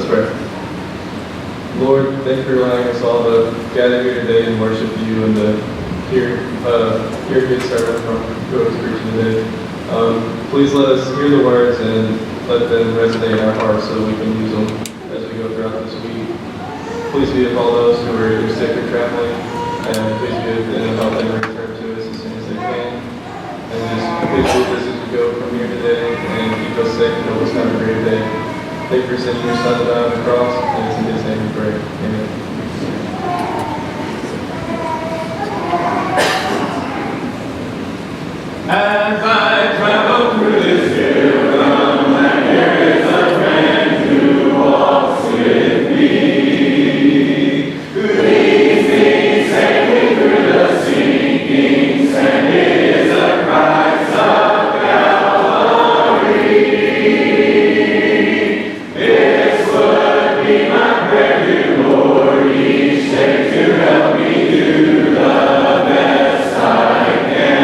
Let's pray. Lord, thank you for allowing us all to gather here today and worship you and to hear a good sermon from who was preaching today. Please let us hear the words and let them resonate in our hearts so we can use them as we go throughout this week. Please be with all those who are either sick or traveling, and please be with them and help them return to us as soon as they can. And just please be with us as we go from here today and keep us safe and help us have a great day. Thank you for sending your son to die on the cross, and it's in his name we pray. Amen. As I travel through this pilgrim land, there is a friend who walks with me. Leads me safely through the sinking sand. It is a Christ of Calvary. This would be my prayer, dear Lord, each day to help me do the best I can.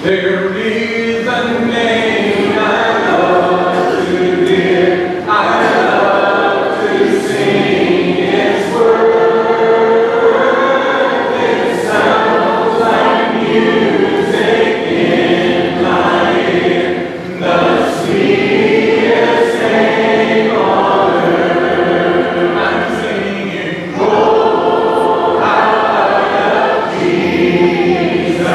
There is a name I love to hear. I love to sing its word. It sounds like music in my ear. The sweetest name on earth. I'm singing, oh, I love Jesus.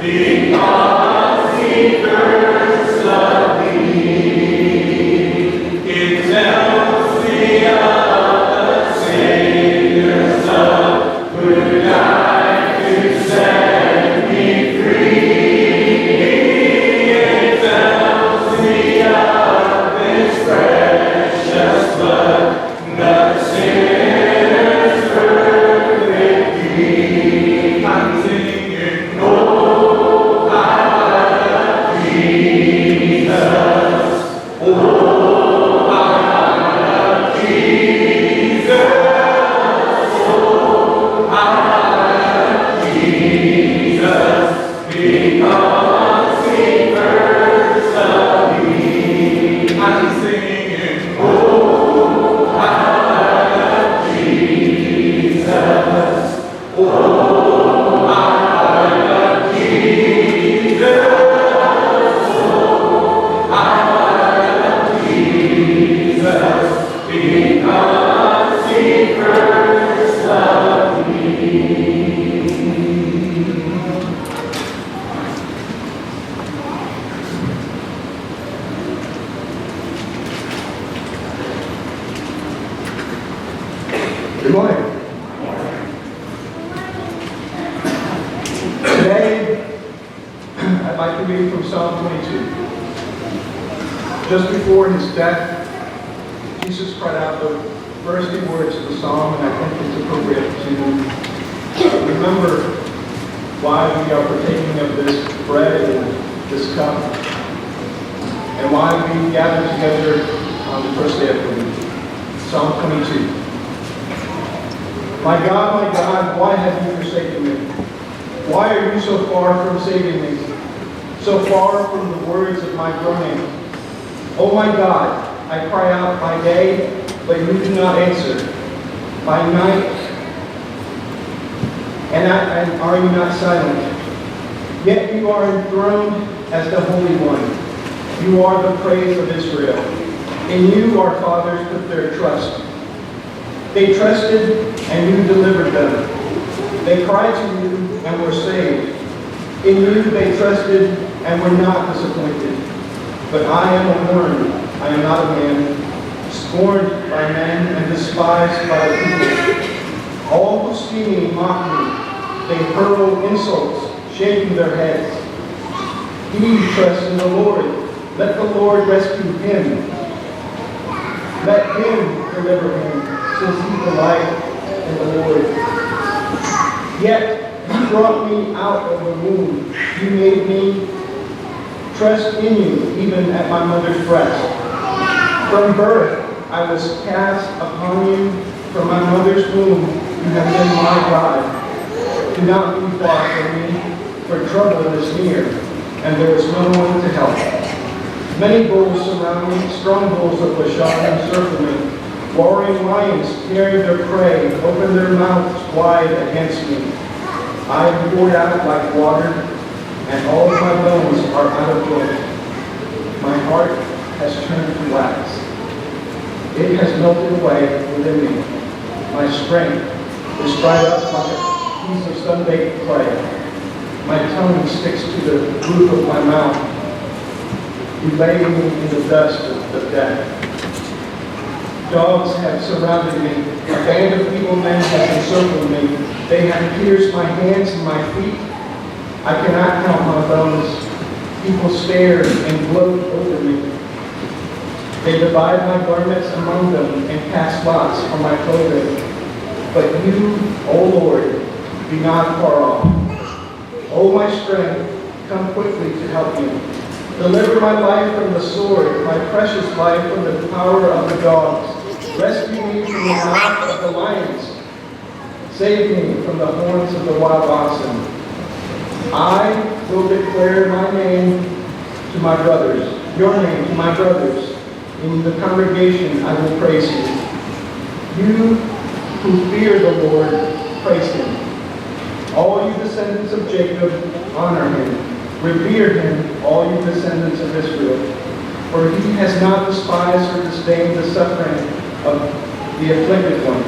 Because he first loved me, it tells me of the Savior's love, who died to set me free. It tells me of His precious blood, the sinner's perfect King. I'm singing, oh, because he first loved me. I'm singing, oh, I love Jesus. Oh, I love Jesus. Oh, I love Jesus. Because he first loved me. Good morning. Today, I'd like to read from Psalm 22. Just before his death, Jesus cried out the first few words of the psalm, and I think it's appropriate to remember why we are partaking of this bread and this cup, and why we gather together on the first day of the week. Psalm 22. My God, why have you forsaken me? Why are you so far from saving me? So far from the words of my groaning? Oh my God, I cry out by day, but you do not answer. By night, and are you not silent? Yet you are enthroned as the Holy One. You are the praise of Israel. In you our fathers put their trust. They trusted, and you delivered them. They cried to you, and were saved. In you they trusted, and were not disappointed. But I am a worm, I am not a man, scorned by men and despised by the people. All who see me mock me. They hurl insults, shaking their heads. He who trusts in the Lord, let the Lord rescue him. Let him deliver him, since he delights in the Lord. Yet you brought me out of the womb. You made me trust in you, even at my mother's breast. From birth I was cast upon you. From my mother's womb you have been my God. Do not be far from me, for trouble is near, and there is no one to help. Many bulls surround me, strong bulls of Bashan encircle me. Roaring lions tearing their prey, open their mouths wide against me. I am poured out like water, and all of my bones are out of joint. My heart has turned to wax. It has melted away within me. My strength is dried up like a piece of sun-baked clay. My tongue sticks to the roof of my mouth. You lay me in the dust of death. Dogs have surrounded me. A band of evil men has encircled me. They have pierced my hands and my feet. I cannot count my bones. People stare and gloat over me. They divide my garments among them and cast lots for my clothing. But you, O Lord, be not far off. O my strength, come quickly to help me. Deliver my life from the sword, my precious life from the power of the dogs. Rescue me from the mouth of the lions. Save me from the horns of the wild oxen. I will declare my name to my brothers, your name to my brothers. In the congregation I will praise you. You who fear the Lord, praise him. All you descendants of Jacob, honor him. Revere him, all you descendants of Israel. For he has not despised or disdained the suffering of the afflicted one.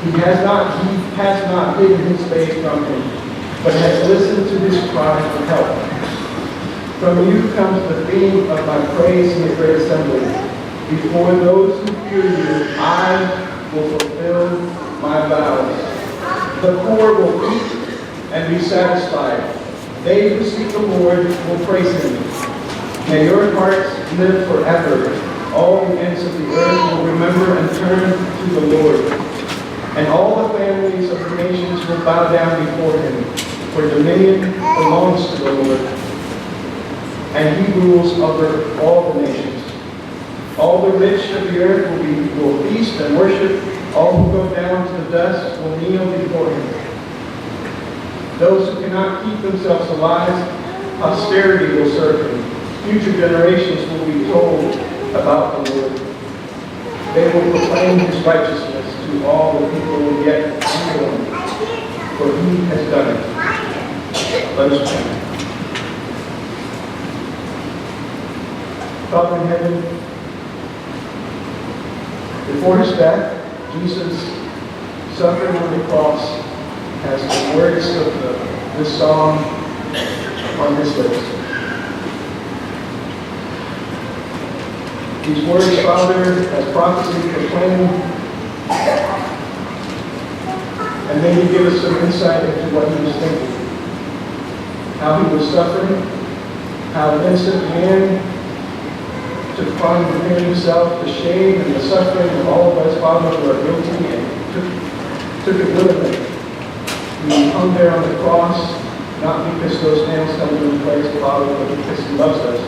He has not hidden his face from him, but has listened to his cry for help. From you comes the theme of my praise in the great assembly. Before those who fear you, I will fulfill my vows. The poor will eat and be satisfied. They who seek the Lord will praise him. May your hearts live forever. All the ends of the earth will remember and turn to the Lord. And all the families of the nations will bow down before him. For dominion belongs to the Lord, and he rules over all the nations. All the rich of the earth will feast and worship. All who go down to the dust will kneel before him. Those who cannot keep themselves alive, posterity will serve him. Future generations will be told about the Lord. They will proclaim his righteousness to all the people yet unborn, for he has done it. Let us pray. Father in heaven, before his death, Jesus suffering on the cross has the words of this song on his lips. These words, Father, as prophecy proclaim, and maybe give us some insight into what he was thinking. How he was suffering, how an innocent man took upon himself the shame and the suffering of all of us, Father, who are guilty, and took it willingly. He hung there on the cross, not because those nails held him in place, Father, but because he loves us.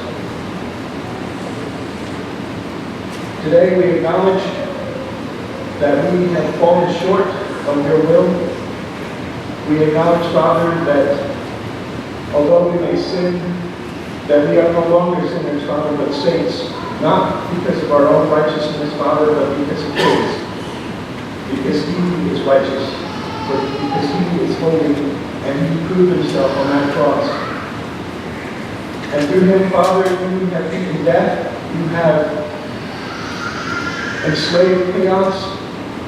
Today we acknowledge that we have fallen short of your will. We acknowledge, Father, that although we may sin, that we are no longer sinners, Father, but saints, not because of our own righteousness, Father, but because of his. Because he is righteous, because he is holy, and he proved himself on that cross. And through him, Father, you have beaten death, you have enslaved chaos,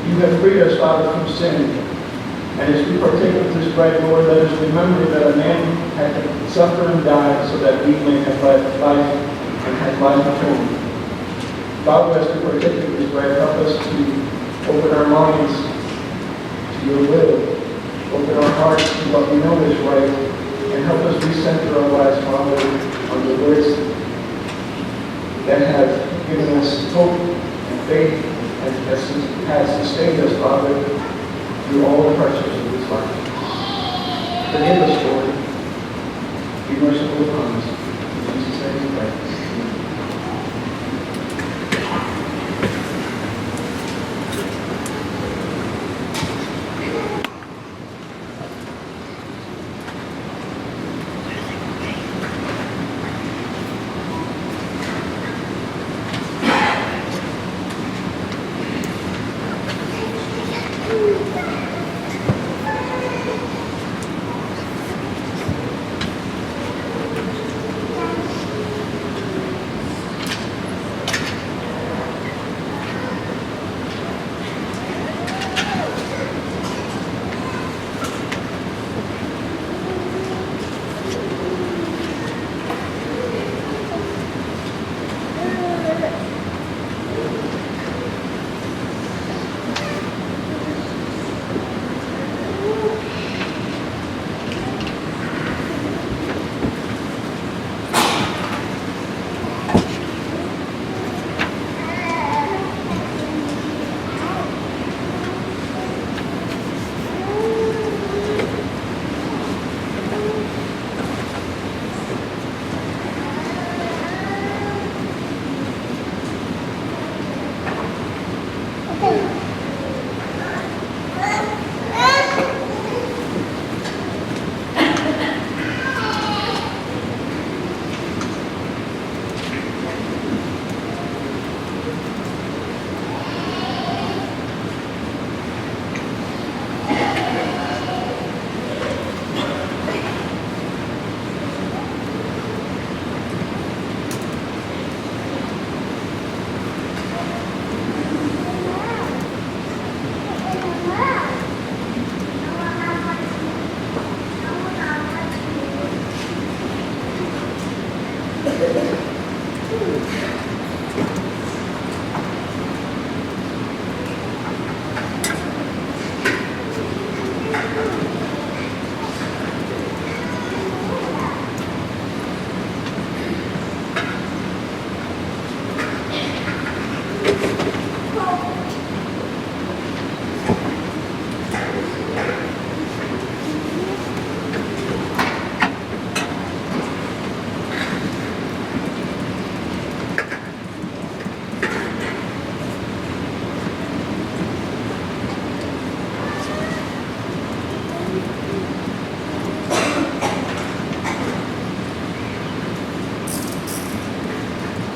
you have freed us, Father, from sin. And as we partake of this bread, Lord, let us remember that a man had to suffer and die so that we may have life and have life eternal. Father, as we partake of this bread, help us to open our minds to your will, open our hearts to what we know is right, and help us recenter our lives, Father, on the words that have given us hope and faith and has sustained us, Father, through all the hardships of this life. Forgive us, Lord. Be merciful upon us. In Jesus' name we pray.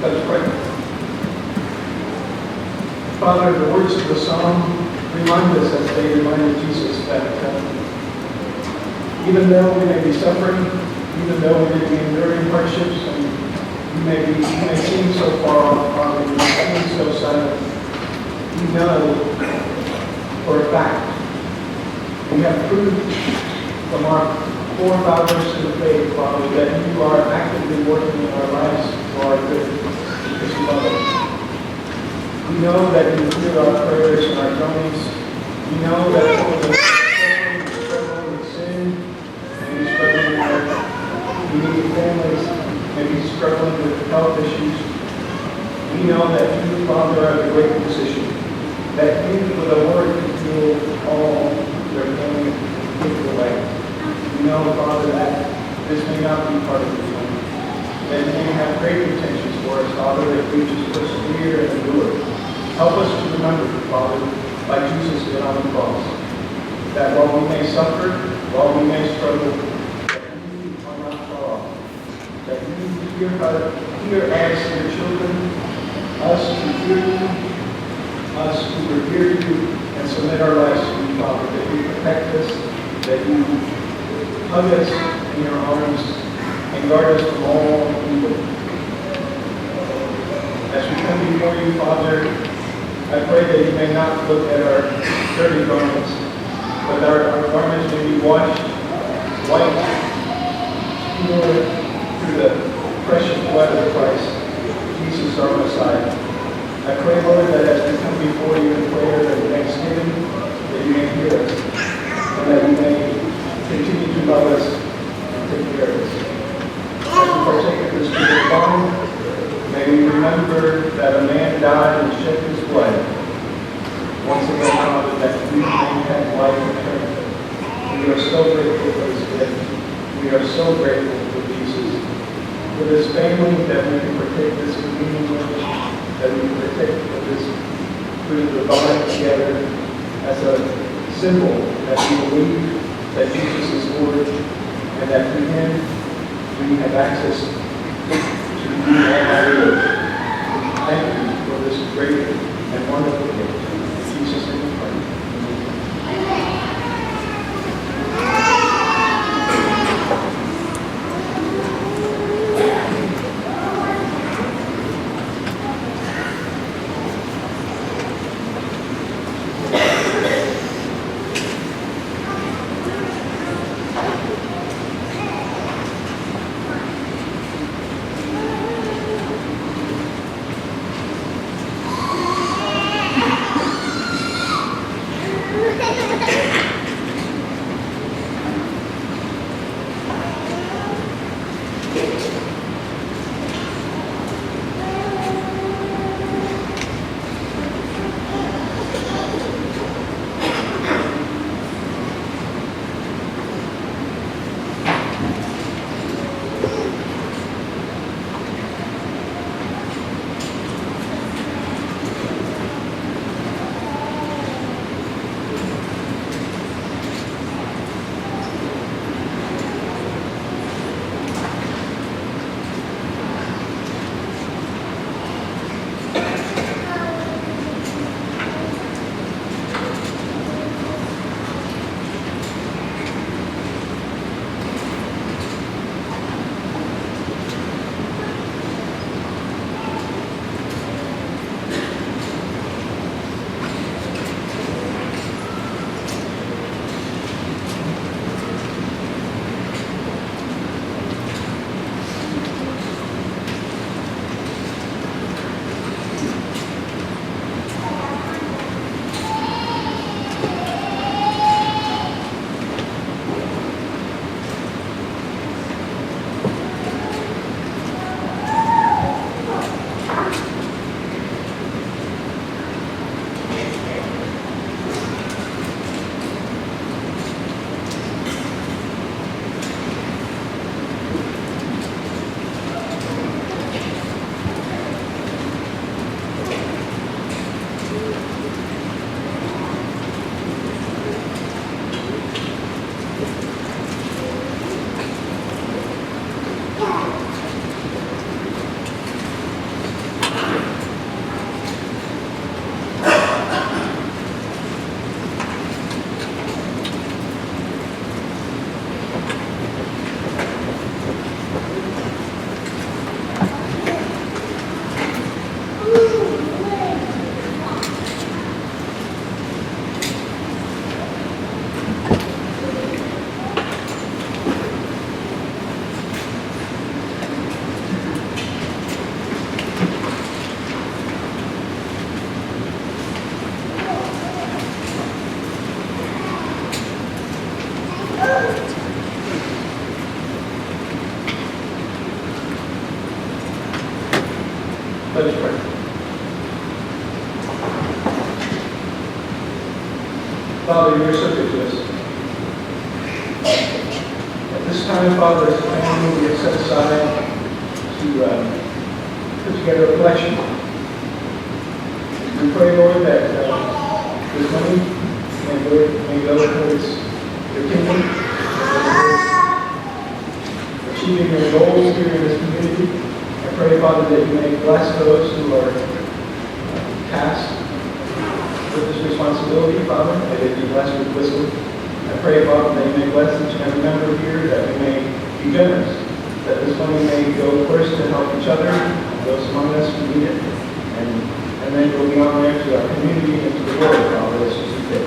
Let us pray. Father, the words of the psalm remind us, as they reminded Jesus, that even though we may be suffering, even though we may be enduring hardships, and you may seem so far off, Father, you may seem so silent, we know for a fact, we have proved from our forefathers in the faith, Father, that you are actively working in our lives for our good, because you love us. We know that you hear our prayers and our groanings. We know that some of us are struggling with sin, maybe struggling with our immediate families, maybe struggling with health issues. We know that you, Father, are in a great position, that you, with a word, can heal all their pain and take it away. We know, Father, that this may not be part of your plan, that you may have great intentions for us, Father, if we just persevere and endure. Help us to remember, Father, like Jesus did on the cross, that while we may suffer, while we may struggle, that you are not far off, that you hear us, your children, us who hear you, us who revere you, and submit our lives to you, Father, that you protect us, that you hug us in your arms, and guard us from all evil. As we come before you, Father, I pray that you may not look at our dirty garments, but that our garments may be washed white, pure, through the precious blood of Christ, Jesus our Messiah. I pray, Lord, that as we come before you in prayer and thanksgiving, that you may hear us, and that you may continue to love us and take care of us. As we partake of this good wine, may we remember that a man died and shed his blood. Once again, Father, that we may have life eternal. We are so grateful for this gift. We are so grateful for Jesus, for this family that we can partake this communion with, that we can partake of this through the body together as a symbol that we believe that Jesus is Lord, and that through him we have access to you Almighty. Thank you for this great and wonderful gift. In Jesus' name we pray. Father, you're so good to us. At this time, Father, as a family, we have set aside to put together a collection. We pray, Lord, that this money may go towards your kingdom, achieving your goals here in this community. I pray, Father, that you may bless those who are tasked with this responsibility, Father, that they be blessed with wisdom. I pray, Father, that you may bless each and every member here, that we may be generous, that this money may go first to help each other, those among us who need it, and then go beyond there to our community and to the world, Father, as you see fit.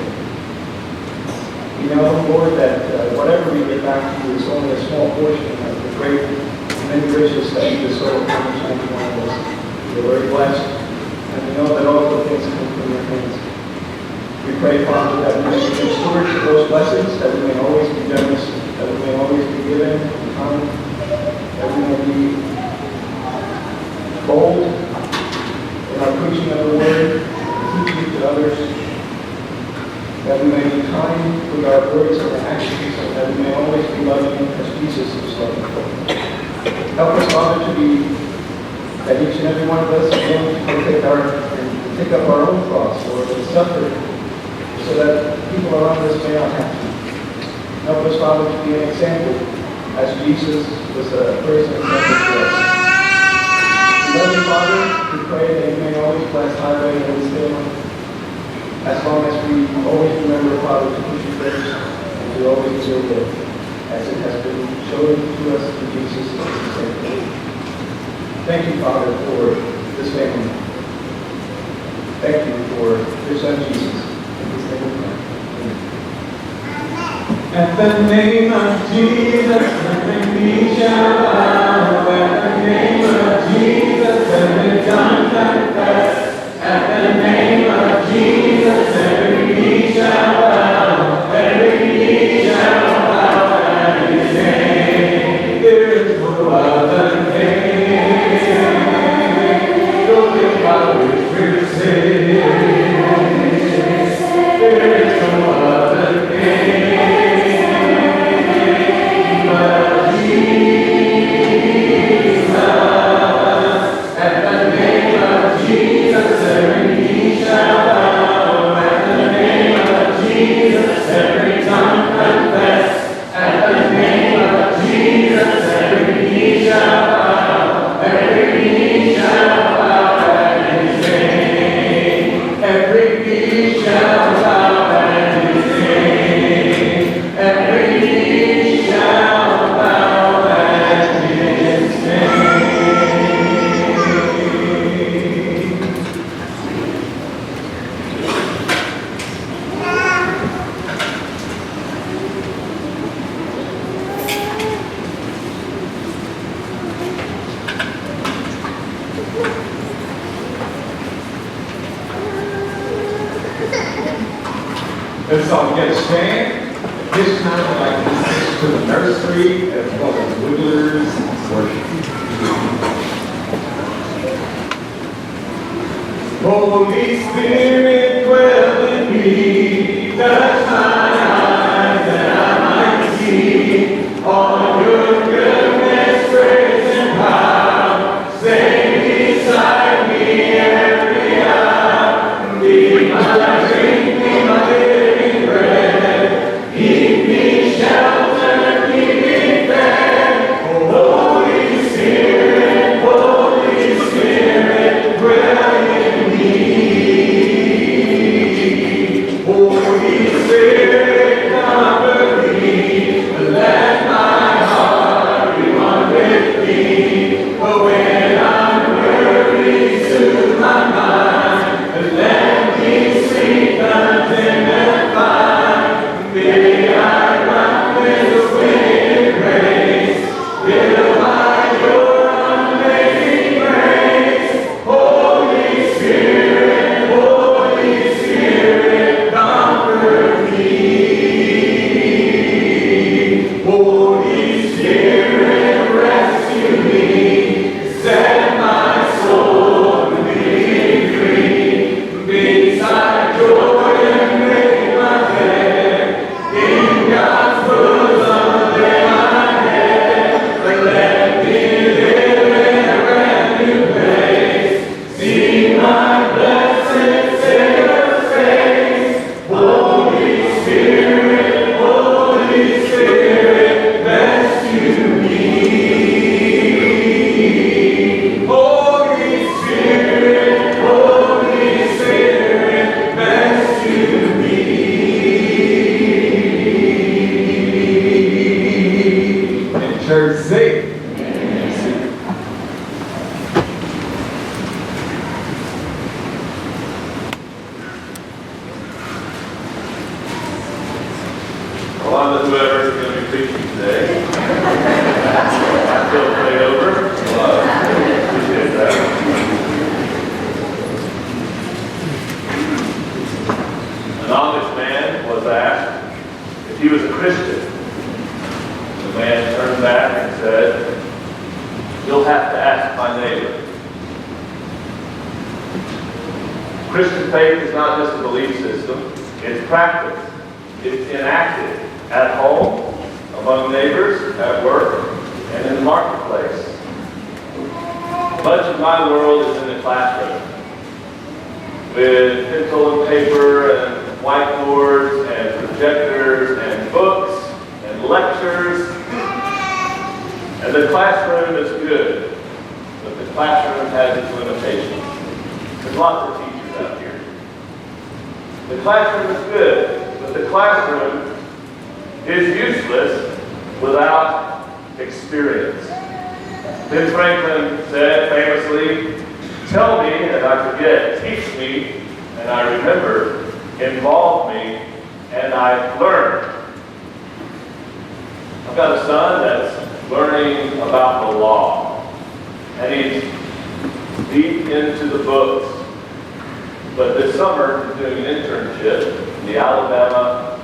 We know, Lord, that whatever we get back to you is only a small portion of the great and many riches that you bestow upon each and every one of us. We're very blessed, and we know that all good things come from your hands. We pray, Father, that we may be good stewards of those blessings, that we may always be generous, that we may always be given and kind, that we may be bold in our preaching of the word, teaching to others, that we may be kind with our words and our actions, and that we may always be loving as Jesus is loving. Help us, Father, to be, that each and every one of us is willing to take up our own cross, Lord, and suffer, so that people around us may not have to. Help us, Father, to be an example, as Jesus was a person example to us. We love you, Father. We pray that you may always bless highway and this family, as long as we always remember, Father, to put you first and to always do your will, as it has been shown to us through Jesus as the example. Thank you, Father, for this family. Thank you for your Son, Jesus. In his name we pray. At the name of Jesus, every knee shall bow. At the name of Jesus, every tongue confess. At the name of Jesus, every knee shall bow. Every knee shall bow at his name. There is no other name. No power which will save. There is no other name. Let's all get a stand. At this time, I'd like to listen to the nursery as well as Wigglers worship. Holy Spirit, dwell in me, touch my eyes that I might see all your goodness, grace, and power. Stay beside me every hour. Be my drink, be my living bread. Keep me sheltered, keep me fed. Holy Spirit, dwell in me. Holy Spirit. with whoever's going to be preaching today. I feel prayed over. Appreciate that. An Amish man was asked if he was a Christian. The man turned back and said, "You'll have to ask my neighbor." Christian faith is not just a belief system, it's practice. It's enacted at home, among neighbors, at work, and in the marketplace. Much of my world is in the classroom, with pencil and paper and whiteboards and projectors and books and lectures. And the classroom is good, but the classroom has its limitations. There's lots of teachers out here. The classroom is good, but the classroom is useless without experience. Ben Franklin said famously, "Tell me and I forget, teach me and I remember, involve me and I learn." I've got a son that's learning about the law, and he's deep into the books. But this summer, he's doing an internship in the Alabama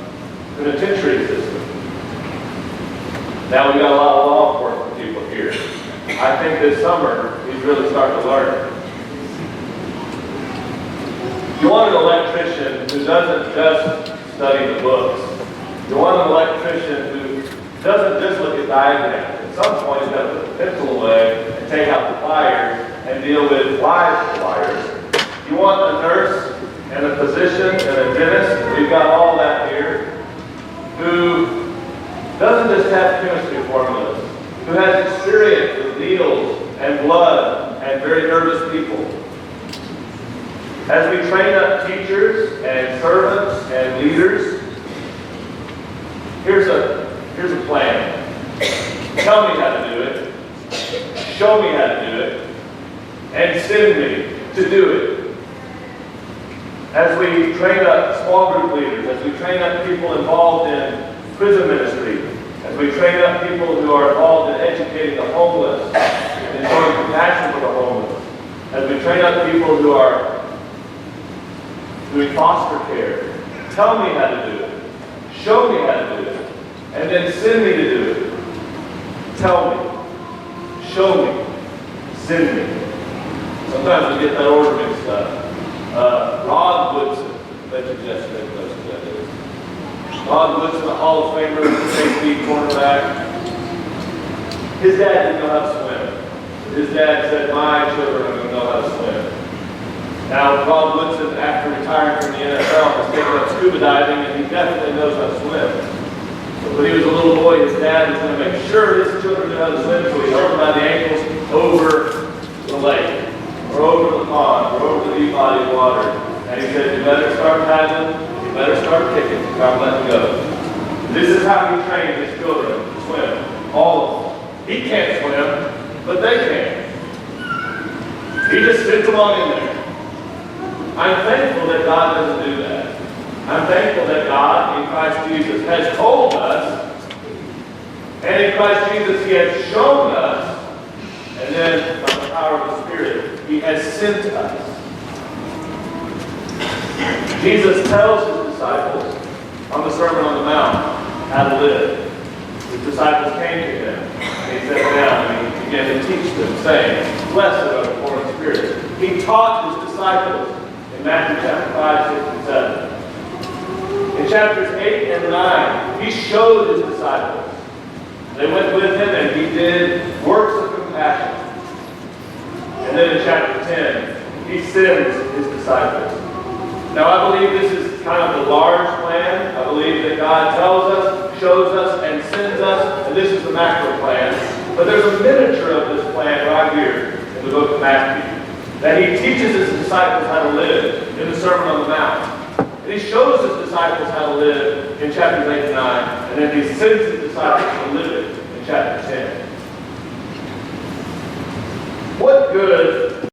penitentiary system. Now, we've got a lot of law enforcement people here. I think this summer, he's really starting to learn. You want an electrician who doesn't just study the books. You want an electrician who doesn't just look at diagrams. At some point, he's got to put the pencil away and take out the pliers and deal with live wires. You want a nurse and a physician and a dentist, we've got all that here, who doesn't just have chemistry formulas, who has experience with needles and blood and very nervous people. As we train up teachers and servants and leaders, here's a plan. Tell me how to do it, show me how to do it, and send me to do it. As we train up small group leaders, as we train up people involved in prison ministry, as we train up people who are involved in educating the homeless and showing compassion for the homeless, as we train up people who are doing foster care, tell me how to do it, show me how to do it, and then send me to do it. Tell me, show me, send me. Sometimes we get that order mixed up. Rod Woodson, bet you Jeff Smith knows who that is. Rod Woodson, a Hall of Famer, safety cornerback. His dad didn't know how to swim. His dad said, "My children are going to know how to swim." Now, Rod Woodson, after retiring from the NFL, has taken up scuba diving, and he definitely knows how to swim. But when he was a little boy, his dad was going to make sure his children knew how to swim, so he held them by the ankles over the lake, or over the pond, or over the deep body of water. And he said, "You better start paddling, you better start kicking, start letting go." This is how he trained his children to swim. All of them. He can't swim, but they can. He just fits along in there. I'm thankful that God doesn't do that. I'm thankful that God, in Christ Jesus, has told us, and in Christ Jesus, He has shown us, and then, by the power of the Spirit, He has sent us. Jesus tells His disciples on the Sermon on the Mount how to live. His disciples came to Him, and He sat down, and He began to teach them, saying, "Blessed are the poor in spirit." He taught His disciples in Matthew chapter 5, 6, and 7. In chapters 8 and 9, He showed His disciples. They went with Him, and He did works of compassion. And then in chapter 10, He sends His disciples. Now, I believe this is kind of the large plan. I believe that God tells us, shows us, and sends us, and this is the macro plan. But there's a miniature of this plan right here in the book of Matthew, that He teaches His disciples how to live in the Sermon on the Mount. And He shows His disciples how to live in chapters 8 and 9, and then He sends His disciples to live it in chapter 10. What good is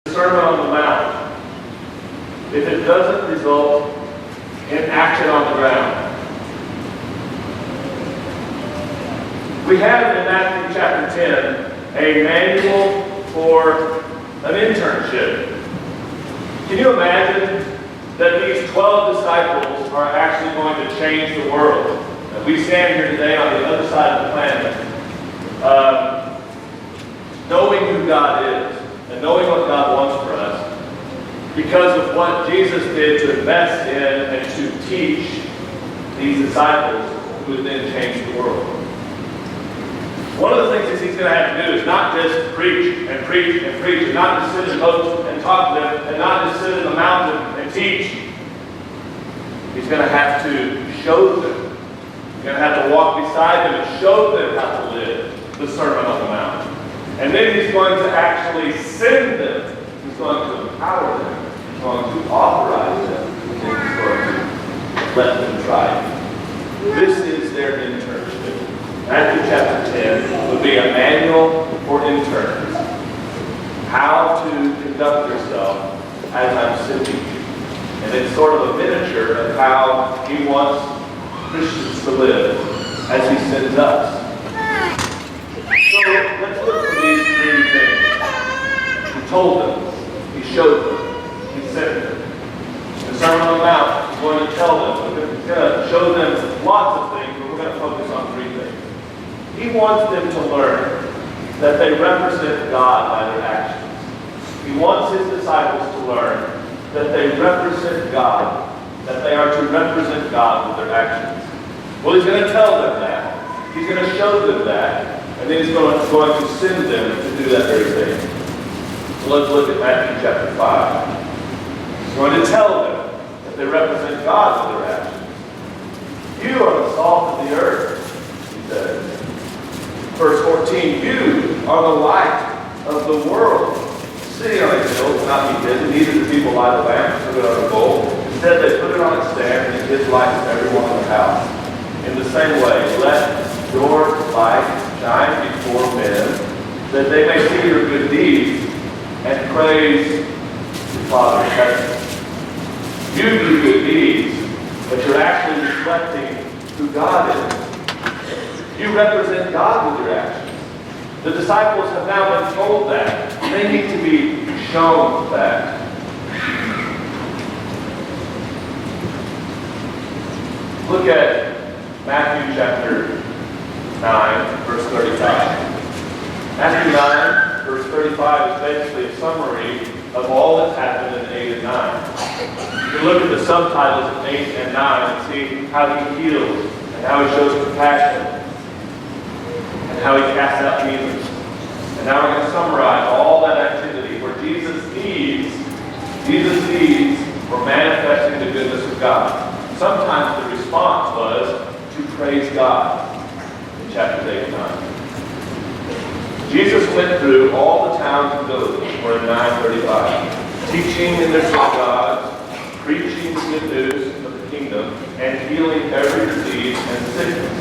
the Sermon on the Mount if it doesn't result in action on the ground? We have in Matthew chapter 10 a manual for an internship. Can you imagine that these 12 disciples are actually going to change the world? And we stand here today on the other side of the planet, knowing who God is and knowing what God wants for us because of what Jesus did to invest in and to teach these disciples who would then change the world. One of the things that he's going to have to do is not just preach and preach and preach, and not just sit in boats and talk to them, and not just sit in the mountain and teach. He's going to have to show them. He's going to have to walk beside them and show them how to live the Sermon on the Mount. And then he's going to actually send them. He's going to empower them. He's going to authorize them. And then he's going to let them try it. This is their internship. Matthew chapter 10 would be a manual for interns. How to conduct yourself as I'm sending you. And it's sort of a miniature of how he wants Christians to live as he sends us. So let's look at these three things. He told them, he showed them, he sent them. The Sermon on the Mount is going to tell them, he's going to show them lots of things, but we're going to focus on three things. He wants them to learn that they represent God by their actions. He wants his disciples to learn that they represent God, that they are to represent God with their actions. Well, he's going to tell them that. He's going to show them that. And then he's going to send them to do that very thing. So let's look at Matthew chapter 5. He's going to tell them that they represent God with their actions. You are the salt of the earth, he says. Verse 14, you are the light of the world. City on a hill cannot be hidden, neither do people light a lamp and put it on a bowl. Instead, they put it on a stand, and it gives light to everyone in the house. In the same way, let your light shine before men, that they may see your good deeds and praise your Father in heaven. You do good deeds, but you're actually reflecting who God is. You represent God with your actions. The disciples have now been told that. They need to be shown that. Look at Matthew chapter 9, verse 35. Matthew 9, verse 35 is basically a summary of all that's happened in 8 and 9. You can look at the subtitles of 8 and 9 and see how he heals and how he shows compassion and how he casts out demons. And now we're going to summarize all that activity where Jesus' deeds were manifesting the goodness of God. Sometimes the response was to praise God in chapters 8 and 9. Jesus went through all the towns and villages, we're in 9:35, teaching in their synagogues, preaching the good news of the kingdom, and healing every disease and sickness.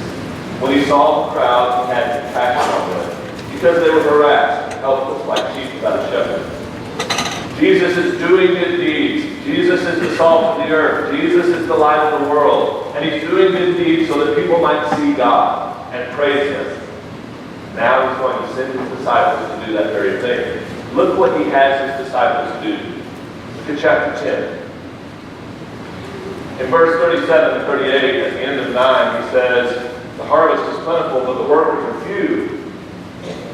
When he saw the crowd, he had compassion on them, because they were harassed and helpless like sheep without a shepherd. Jesus is doing good deeds. Jesus is the salt of the earth. Jesus is the light of the world. And he's doing good deeds so that people might see God and praise him. Now he's going to send his disciples to do that very thing. Look what he has his disciples do. Look at chapter 10. In verse 37 and 38, at the end of 9, he says, the harvest is plentiful, but the workers are few.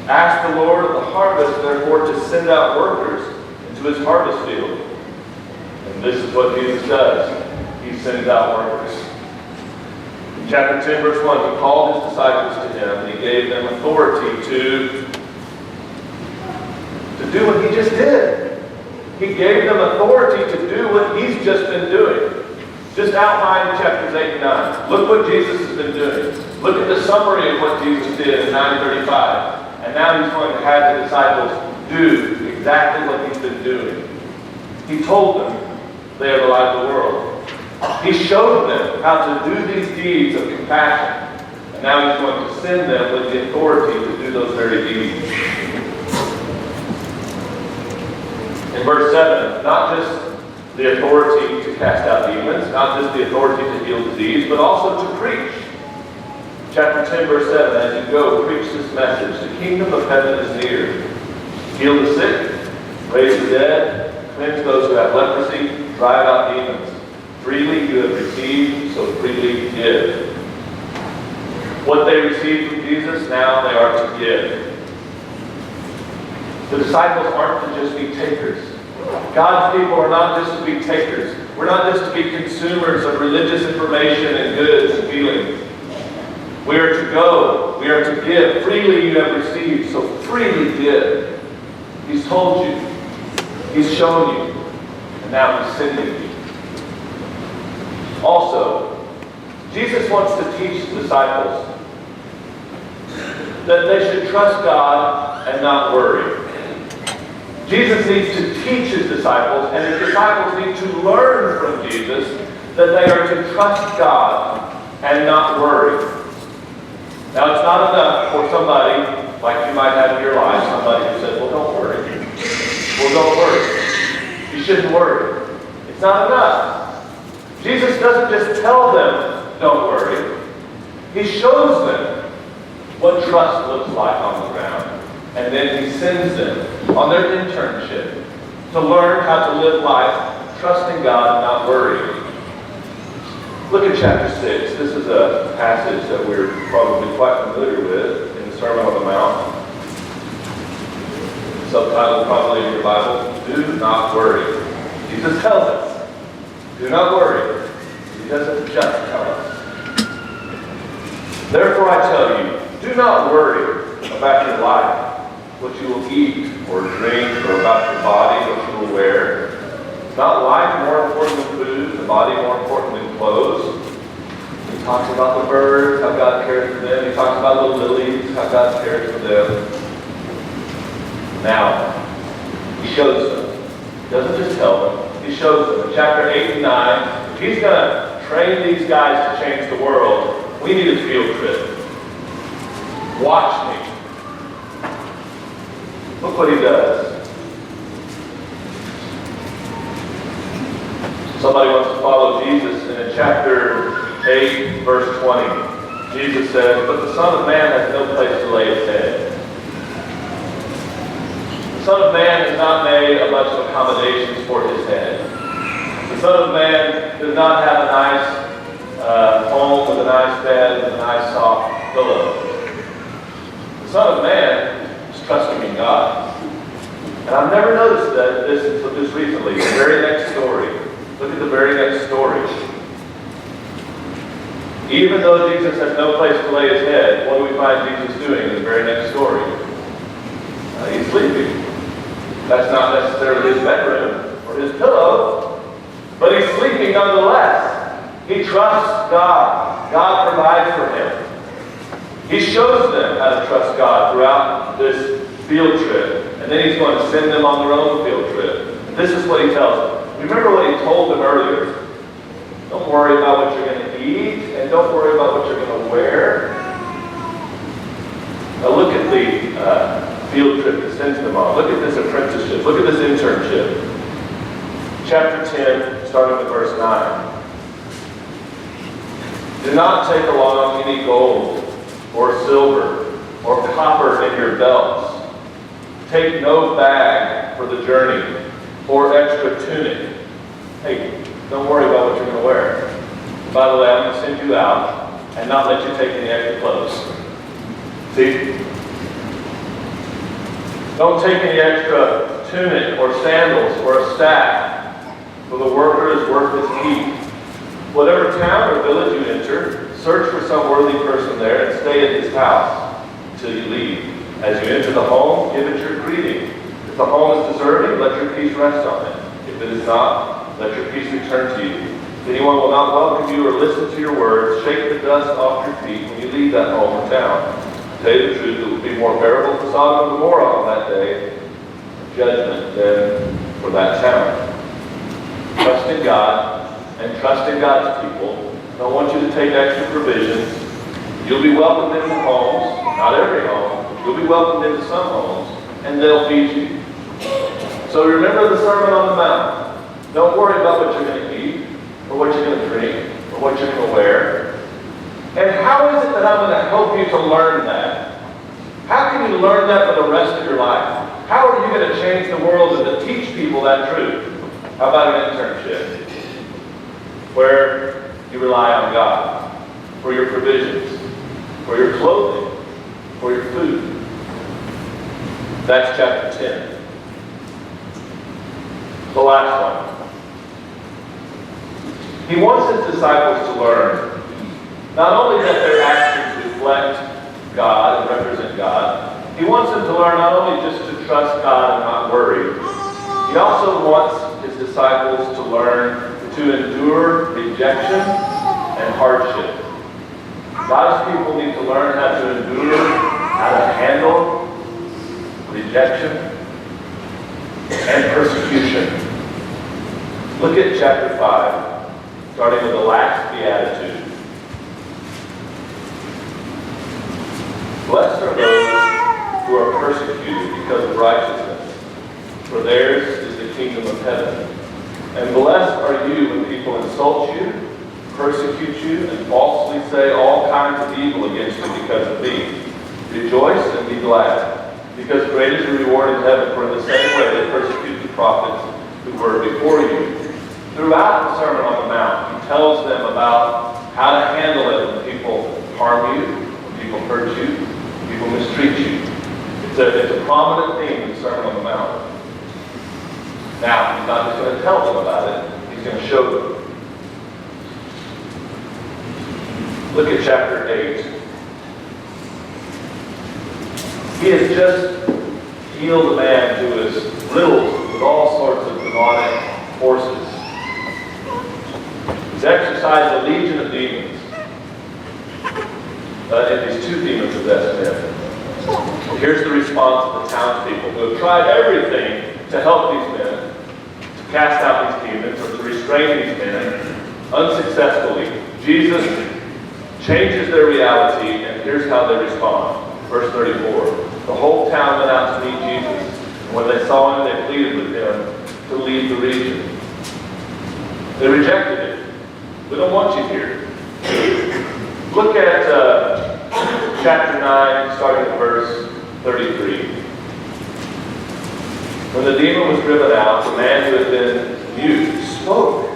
Ask the Lord of the harvest, therefore, to send out workers into his harvest field. And this is what Jesus does. He sends out workers. In chapter 10, verse 1, he called his disciples to him, and he gave them authority to do what he just did. He gave them authority to do what he's just been doing. Just outline chapters 8 and 9. Look what Jesus has been doing. Look at the summary of what Jesus did in 9:35. And now he's going to have the disciples do exactly what he's been doing. He told them they are the light of the world. He showed them how to do these deeds of compassion. And now he's going to send them with the authority to do those very deeds. In verse 7, not just the authority to cast out demons, not just the authority to heal disease, but also to preach. Chapter 10, verse 7, as you go, preach this message. The kingdom of heaven is near. Heal the sick, raise the dead, cleanse those who have leprosy, drive out demons. Freely you have received, so freely give. What they received from Jesus, now they are to give. The disciples aren't to just be takers. God's people are not just to be takers. We're not just to be consumers of religious information and goods and feelings. We are to go. We are to give. Freely you have received, so freely give. He's told you. He's shown you. And now He's sending you. Also, Jesus wants to teach the disciples that they should trust God and not worry. Jesus needs to teach His disciples, and His disciples need to learn from Jesus that they are to trust God and not worry. Now, it's not enough for somebody, like you might have in your life, somebody who says, well, don't worry. Well, don't worry. You shouldn't worry. It's not enough. Jesus doesn't just tell them, don't worry. He shows them what trust looks like on the ground. And then He sends them on their internship to learn how to live life trusting God and not worrying. Look at chapter 6. This is a passage that we're probably quite familiar with in the Sermon on the Mount. Subtitle probably in your Bible, Do Not Worry. Jesus tells us, do not worry. He doesn't just tell us. Therefore I tell you, do not worry about your life, what you will eat or drink, or about your body, what you will wear. Is not life more important than food, the body more important than clothes? He talks about the birds, how God cares for them. He talks about the lilies, how God cares for them. Now, He shows them. He doesn't just tell them, He shows them. In chapter 8 and 9, if He's going to train these guys to change the world, we need a field trip. Watch me. Look what He does. Somebody wants to follow Jesus, and in chapter 8, verse 20, Jesus says, but the Son of Man has no place to lay His head. The Son of Man has not made a bunch of accommodations for His head. The Son of Man does not have a nice home with a nice bed with a nice soft pillow. The Son of Man is trusting in God. And I've never noticed this until just recently. The very next story. Look at the very next story. Even though Jesus has no place to lay His head, what do we find Jesus doing in the very next story? He's sleeping. That's not necessarily His bedroom or His pillow, but He's sleeping nonetheless. He trusts God. God provides for him. He shows them how to trust God throughout this field trip. And then He's going to send them on their own field trip. And this is what He tells them. Remember what He told them earlier. Don't worry about what you're going to eat, and don't worry about what you're going to wear. Now look at the field trip He sends them on. Look at this apprenticeship. Look at this internship. Chapter 10, starting with verse 9. Do not take along any gold or silver or copper in your belts. Take no bag for the journey or extra tunic. Hey, don't worry about what you're going to wear. By the way, I'm going to send you out and not let you take any extra clothes. See? Don't take any extra tunic or sandals or a staff, for the worker is worth his keep. Whatever town or village you enter, search for some worthy person there and stay at his house until you leave. As you enter the home, give it your greeting. If the home is deserving, let your peace rest on it. If it is not, let your peace return to you. If anyone will not welcome you or listen to your words, shake the dust off your feet when you leave that home or town. To tell you the truth, it will be more bearable for Sodom and Gomorrah on that day of judgment than for that town. Trust in God and trust in God's people. I don't want you to take extra provisions. You'll be welcomed into homes, not every home. You'll be welcomed into some homes, and they'll feed you. So remember the Sermon on the Mount. Don't worry about what you're going to eat, or what you're going to drink, or what you're going to wear. And how is it that I'm going to hope you to learn that. How can you learn that for the rest of your life? How are you going to change the world and to teach people that truth? How about an internship where you rely on God for your provisions, for your clothing, for your food? That's chapter 10. The last one. He wants his disciples to learn not only that their actions reflect God and represent God, he wants them to learn not only just to trust God and not worry, he also wants his disciples to learn to endure rejection and hardship. God's people need to learn how to endure, how to handle rejection and persecution. Look at chapter 5, starting with the last beatitude. Blessed are those who are persecuted because of righteousness, for theirs is the kingdom of heaven. And blessed are you when people insult you, persecute you, and falsely say all kinds of evil against you because of me. Rejoice and be glad, because great is the reward in heaven, for in the same way they persecuted the prophets who were before you. Throughout the Sermon on the Mount, he tells them about how to handle it when people harm you, when people hurt you, when people mistreat you. It's a prominent theme in the Sermon on the Mount. Now, he's not just going to tell them about it, he's going to show them. Look at chapter 8. He has just healed a man who is riddled with all sorts of demonic forces. He's exorcised a legion of demons. And these 2 demons possessed him. Here's the response of the townspeople who have tried everything to help these men, to cast out these demons, or to restrain these men, unsuccessfully. Jesus changes their reality, and here's how they respond. Verse 34. The whole town went out to meet Jesus, and when they saw him, they pleaded with him to leave the region. They rejected it. We don't want you here. Look at chapter 9, starting at verse 33. When the demon was driven out, the man who had been mute spoke.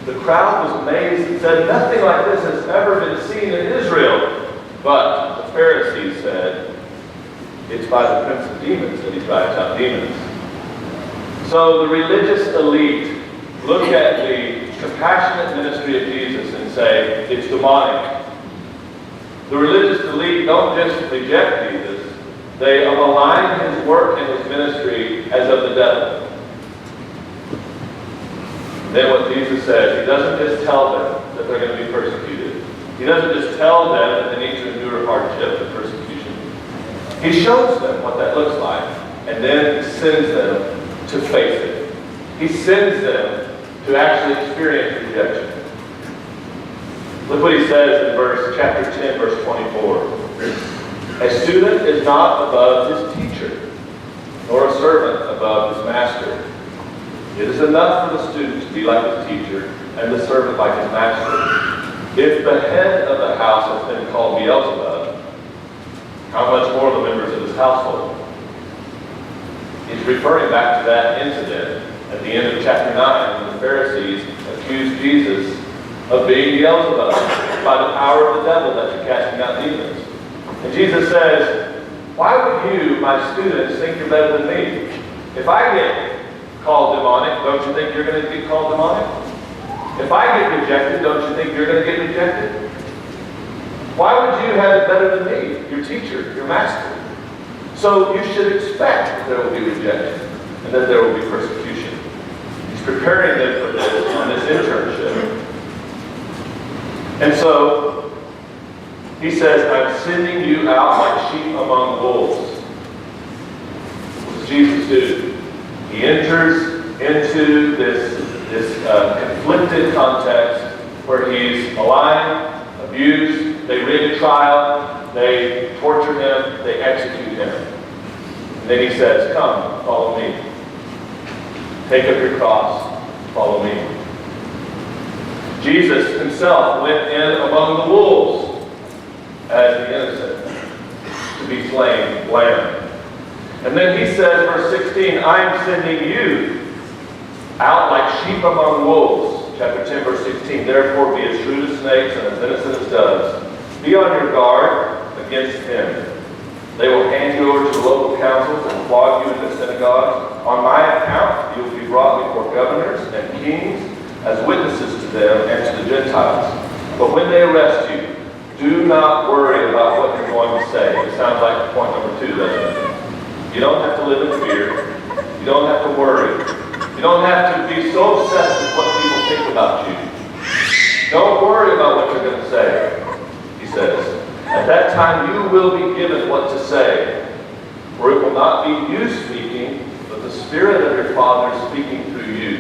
The crowd was amazed and said, nothing like this has ever been seen in Israel. But the Pharisees said, it's by the prince of demons that he drives out demons. So the religious elite look at the compassionate ministry of Jesus and say, it's demonic. The religious elite don't just reject Jesus, they malign his work and his ministry as of the devil. Then what Jesus says, he doesn't just tell them that they're going to be persecuted. He doesn't just tell them that they need to endure hardship and persecution. He shows them what that looks like, and then he sends them to face it. He sends them to actually experience rejection. Look what he says in chapter 10, verse 24. A student is not above his teacher, nor a servant above his master. It is enough for the student to be like his teacher, and the servant like his master. If the head of the house has been called Beelzebub, how much more the members of his household? He's referring back to that incident at the end of chapter 9, when the Pharisees accused Jesus of being Beelzebub by the power of the devil that you're casting out demons. And Jesus says, why would you, my students, think you're better than me? If I get called demonic, don't you think you're going to get called demonic? If I get rejected, don't you think you're going to get rejected? Why would you have it better than me, your teacher, your master? So you should expect that there will be rejection and that there will be persecution. He's preparing them for this on this internship. And so he says, I'm sending you out like sheep among wolves. What does Jesus do? He enters into this conflicted context where he's maligned, abused, they rig a trial, they torture him, they execute him. And then he says, come, follow me. Take up your cross, follow me. Jesus himself went in among the wolves. as the innocent to be slain lamb. And then he says, verse 16, I am sending you out like sheep among wolves. Chapter 10, verse 16, therefore be as shrewd as snakes and as innocent as doves. Be on your guard against them. They will hand you over to the local councils and flog you in the synagogues. On my account, you will be brought before governors and kings as witnesses to them and to the Gentiles. But when they arrest you, do not worry about what you're going to say. It sounds like point number 2, doesn't it? You don't have to live in fear. You don't have to worry. You don't have to be so obsessed with what people think about you. Don't worry about what you're going to say, he says. At that time you will be given what to say, for it will not be you speaking, but the Spirit of your Father speaking through you.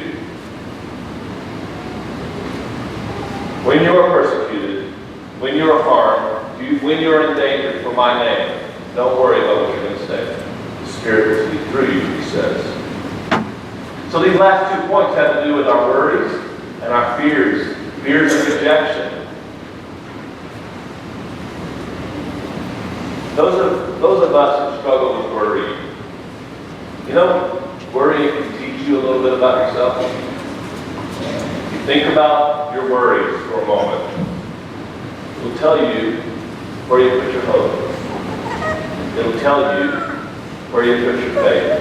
When you are persecuted, when you are harmed, when you are in danger for my name, don't worry about what you're going to say. The Spirit will speak through you, he says. So these last 2 points have to do with our worries and our fears. Fears of rejection. Those of us who struggle with worry, you know, worry can teach you a little bit about yourself. You think about your worries for a moment. It will tell you where you put your hope. It will tell you where you put your faith.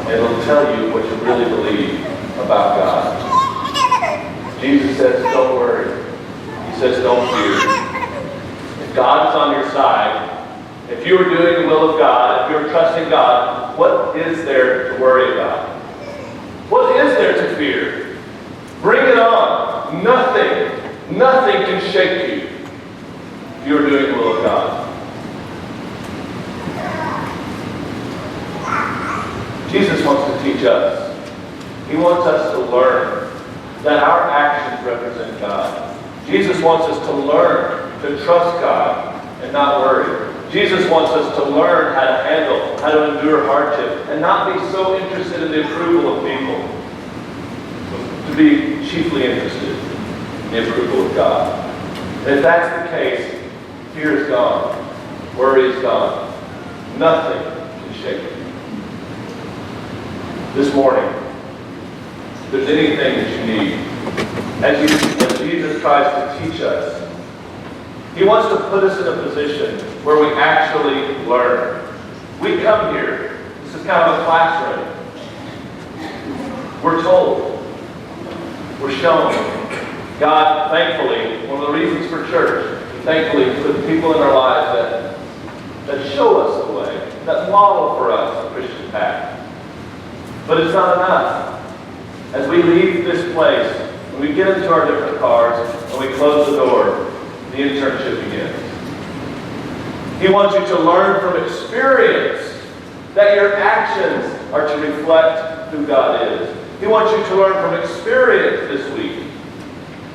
It will tell you what you really believe about God. Jesus says, don't worry. He says, don't fear. If God is on your side, if you are doing the will of God, if you're trusting God, what is there to worry about? What is there to fear? Bring it on. Nothing can shake you if you're doing the will of God. Jesus wants to teach us. He wants us to learn that our actions represent God. Jesus wants us to learn to trust God and not worry. Jesus wants us to learn how to handle, how to endure hardship, and not be so interested in the approval of people. To be chiefly interested in the approval of God. And if that's the case, fear is gone. Worry is gone. Nothing can shake you. This morning, if there's anything that you need, as Jesus tries to teach us, he wants to put us in a position where we actually learn. We come here. This is kind of a classroom. We're told. We're shown. God, thankfully, one of the reasons for church, thankfully, put people in our lives that show us the way, that model for us the Christian path. But it's not enough. As we leave this place, when we get into our different cars, and we close the door, the internship begins. He wants you to learn from experience that your actions are to reflect who God is. He wants you to learn from experience this week,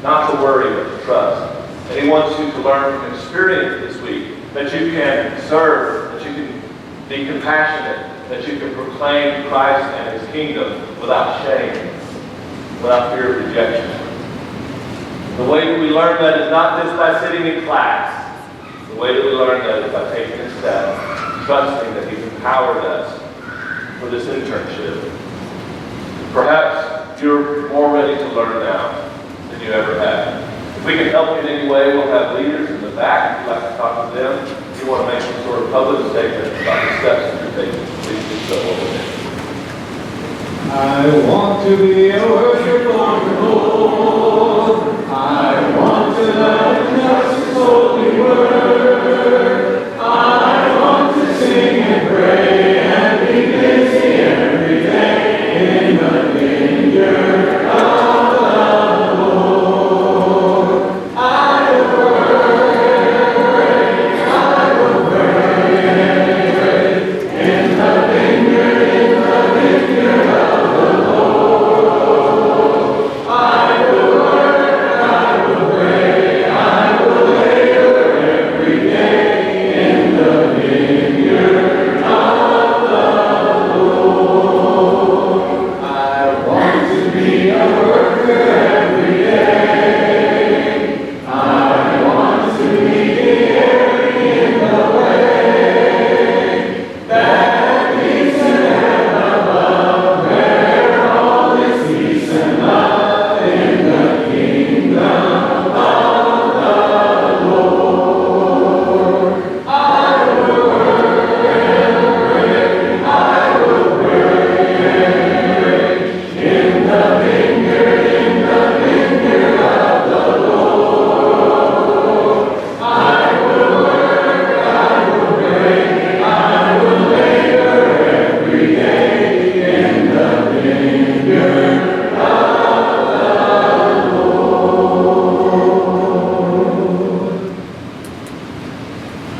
not to worry but to trust. And he wants you to learn from experience this week that you can serve, that you can be compassionate, that you can proclaim Christ and his kingdom without shame, without fear of rejection. The way that we learn that is not just by sitting in class. The way that we learn that is by taking a step, trusting that he's empowered us for this internship. Perhaps you're more ready to learn now than you ever have. If we can help you in any way, we'll have leaders in the back. If you'd like to talk to them, if you want to make some sort of public statement about the steps that you're taking, please do so over there. I want to be a worshiper of the Lord. I want to love